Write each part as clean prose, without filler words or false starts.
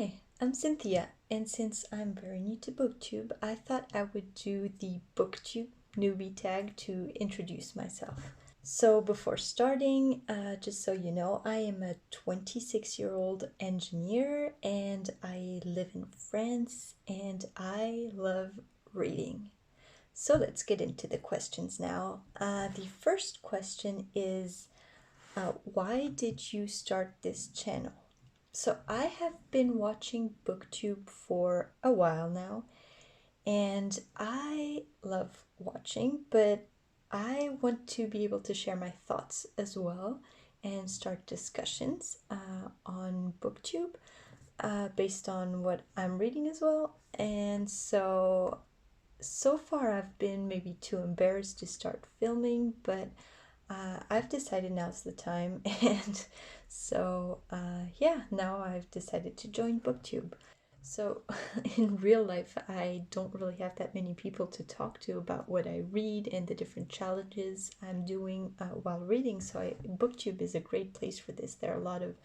Hi, I'm Cynthia, and since I'm very new to BookTube, I thought I would do the BookTube Newbie Tag to introduce myself. So before starting, just so you know, I am a 26-year-old engineer and I live in France and I love reading. So let's get into the questions now. The first question is, why did you start this channel? So I have been watching BookTube for a while now, and I love watching, but I want to be able to share my thoughts as well and start discussions on BookTube based on what I'm reading as well. And so far I've been maybe too embarrassed to start filming, but I've decided now's the time, and so yeah, now I've decided to join BookTube. So in real life, I don't really have that many people to talk to about what I read and the different challenges I'm doing while reading. So BookTube is a great place for this. There are a lot of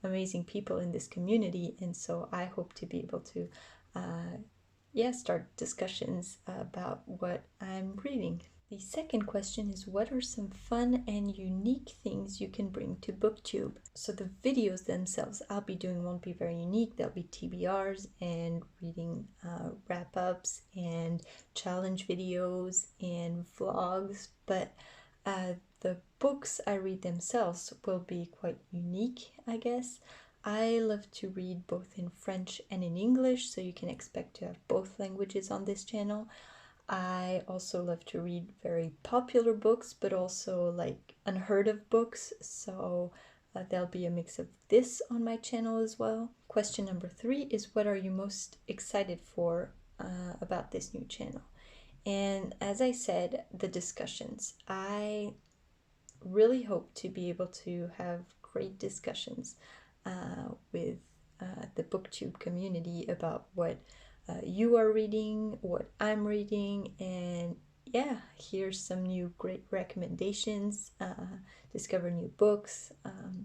amazing people in this community, and so I hope to be able to start discussions about what I'm reading. The second question is, what are some fun and unique things you can bring to BookTube? So the videos themselves I'll be doing won't be very unique. There'll be TBRs and reading wrap-ups and challenge videos and vlogs, but the books I read themselves will be quite unique, I guess. I love to read both in French and in English, so you can expect to have both languages on this channel. I also love to read very popular books, but also like unheard of books, so there'll be a mix of this on my channel as well. Question number 3 is, what are you most excited for about this new channel? And as I said, the discussions. I really hope to be able to have great discussions with the BookTube community about what you are reading, what I'm reading, and yeah, here's some new great recommendations, discover new books.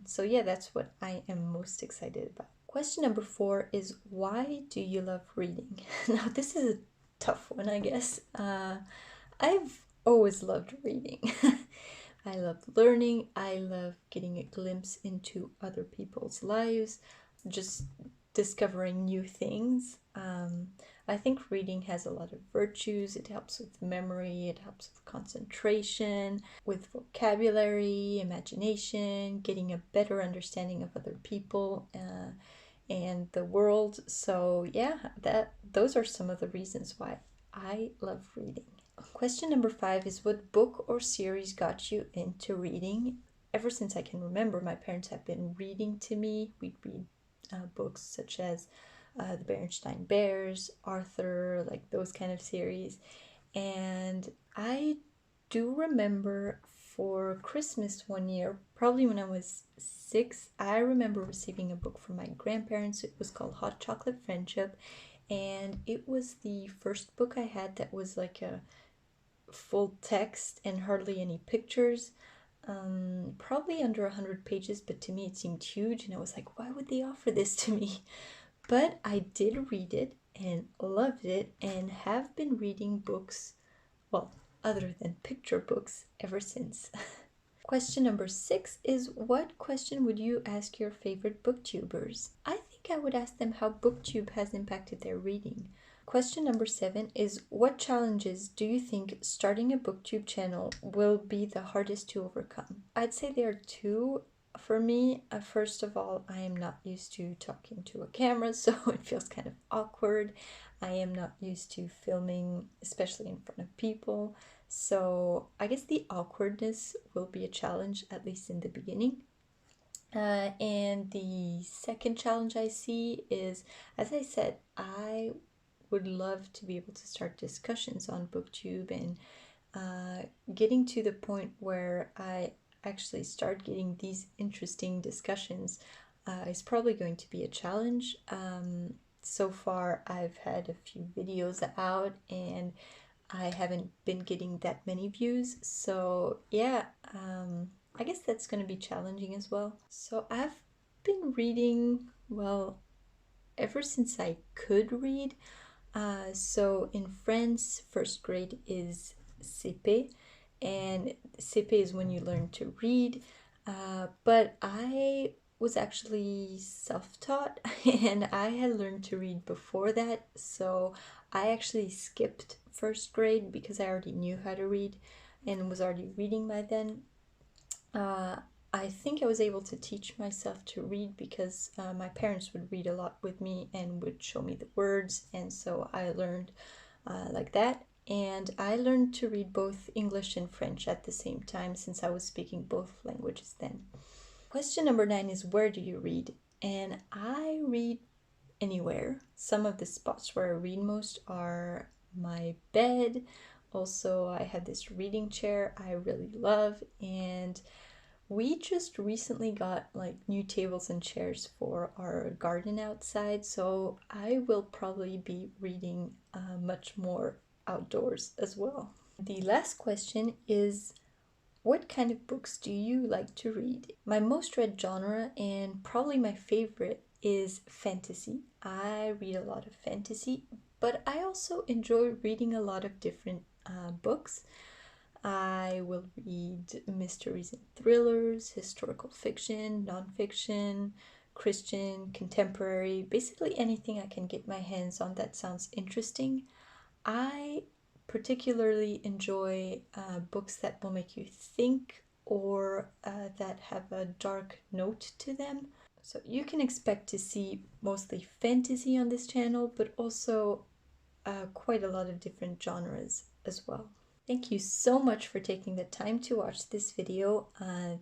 So yeah, that's what I am most excited about. Question number 4 is, why do you love reading? Now this is a tough one, I guess. I've always loved reading. I love learning. I love getting a glimpse into other people's lives, just discovering new things. I think reading has a lot of virtues. It helps with memory, it helps with concentration, with vocabulary, imagination, getting a better understanding of other people and the world. So yeah, those are some of the reasons why I love reading. Question number 5 is, what book or series got you into reading? Ever since I can remember, my parents have been reading to me. We'd read books such as the Berenstain Bears, Arthur, like those kind of series. And I do remember for Christmas one year, probably when I was 6, I remember receiving a book from my grandparents. It was called Hot Chocolate Friendship, and it was the first book I had that was like a full text and hardly any pictures. Probably under 100 pages, but to me it seemed huge, and I was like, why would they offer this to me? But I did read it and loved it, and have been reading books, well, other than picture books, ever since. Question number 6 is, what question would you ask your favorite booktubers? I think I would ask them how BookTube has impacted their reading. Question number 7 is, what challenges do you think starting a BookTube channel will be the hardest to overcome? I'd say there are 2 for me. First of all, I am not used to talking to a camera, so it feels kind of awkward. I am not used to filming, especially in front of people. So I guess the awkwardness will be a challenge, at least in the beginning. And the second challenge I see is, as I said, I would love to be able to start discussions on BookTube, and getting to the point where I actually start getting these interesting discussions is probably going to be a challenge. So far I've had a few videos out and I haven't been getting that many views, so yeah, I guess that's going to be challenging as well. So I've been reading, well, ever since I could read. So in France, first grade is CP, and CP is when you learn to read. But I was actually self-taught and I had learned to read before that, so I actually skipped first grade because I already knew how to read and was already reading by then. Uh, I think I was able to teach myself to read because my parents would read a lot with me and would show me the words, and so I learned like that. And I learned to read both English and French at the same time since I was speaking both languages then. Question number 9 is, where do you read? And I read anywhere. Some of the spots where I read most are my bed. Also, I have this reading chair I really love, and we just recently got like new tables and chairs for our garden outside, so I will probably be reading much more outdoors as well. The last question is, what kind of books do you like to read? My most read genre and probably my favorite is fantasy. I read a lot of fantasy, but I also enjoy reading a lot of different books. I will read mysteries and thrillers, historical fiction, nonfiction, Christian, contemporary, basically anything I can get my hands on that sounds interesting. I particularly enjoy books that will make you think or that have a dark note to them. So you can expect to see mostly fantasy on this channel, but also quite a lot of different genres as well. Thank you so much for taking the time to watch this video.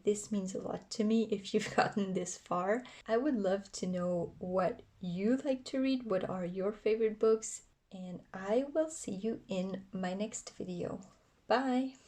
This means a lot to me if you've gotten this far. I would love to know what you like to read, what are your favorite books, and I will see you in my next video. Bye!